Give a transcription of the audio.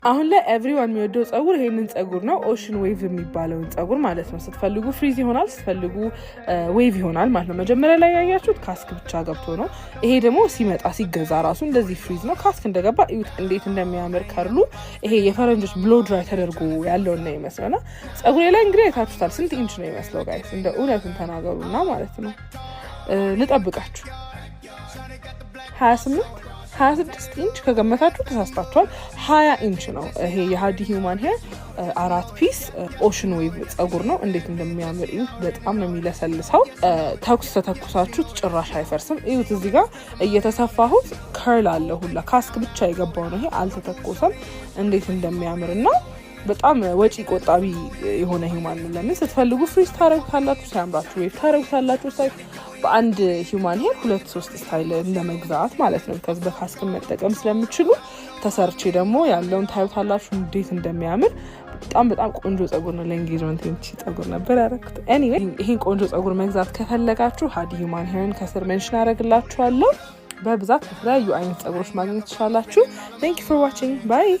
አሁን ላይ ኤቭሪዋን የሚወደው ጸጉር ይሄንን ጸጉር ነው ኦሽን ዌቭ የሚባለውን ጸጉር ማለት ነው ስትፈልጉ ፍሪዝ ይሆናል ስትፈልጉ ዌቭ ይሆናል ማለት ነው መጀመሪያ ላይ ያያችሁት ካስክ ብቻ ገብቶ ነው ይሄ ደግሞ ሲመጣ ሲገዛ ራሱ እንደዚህ ፍሪዝ ነው ካስክ እንደገባ እዩት እንዴት እንደሚያምር ከርሉ ይሄ የፈረንጆች ብሎ ድራይ ተደርጎ ያለው ነው ይመስላልና ጸጉሬ ላይ እንግዲህ አይታችሁታል ስንት ኢንች ነው ይመስለው ጋይስ እንደ እውነቱን ተናገሩና ማለት ነው ልጠብቃችሁ 26 ኢንች ከገመታችሁ ተሳስታችኋል 20 ኢንች ነው ይሄ የሃዲ ሂውማን ሄር 4 ፒስ ኦሽን ዌቭ ጸጉር ነው እንዴት እንደሚያምር እዩት በጣም ነው የሚለሰልሰው ተተኩሳችሁ ጭራሽ አይፈርስም እዩት እዚህ ጋር እየተሰፋሁት ከርል አለ ሁላ ካስክ ብቻ የገባው ነው ይሄ አልተተኮሰም እንዴት እንደሚያምርና በጣም ወጪ ቆጣቢ የሆነ ሂውማን ነው ለምን ስትፈልጉ ፍሪዝ ታረጉታላችሁ ሳያምራችሁ ዌቭ ታረጉታላችሁ ሳይ በአንድ ሂውማን ሄር 2-3 ስታይል እንደመግዛት ማለት ነው ከዚህ በካስክ መጠቀም ስለምትችሉ ተሰርቼ ደግሞ ያለውን ታዩታላችሁ እንዴት እንደሚያምር በጣም ቆንጆ ጸጉር ነው ለኤንጌጅመንት የሚችል ጸጉር ነበር ያረኩት ኤኒዌይ ይሄን ቆንጆ ጸጉር መግዛት ከፈለጋችሁ ሃዲ ሂውማን ሄርን ከስር ሜንሽን አደርግላችኋለሁ በብዛት የተለያዩ አይነት ጸጉሮች ማግኘት ትችላላችሁ Thank you for watching bye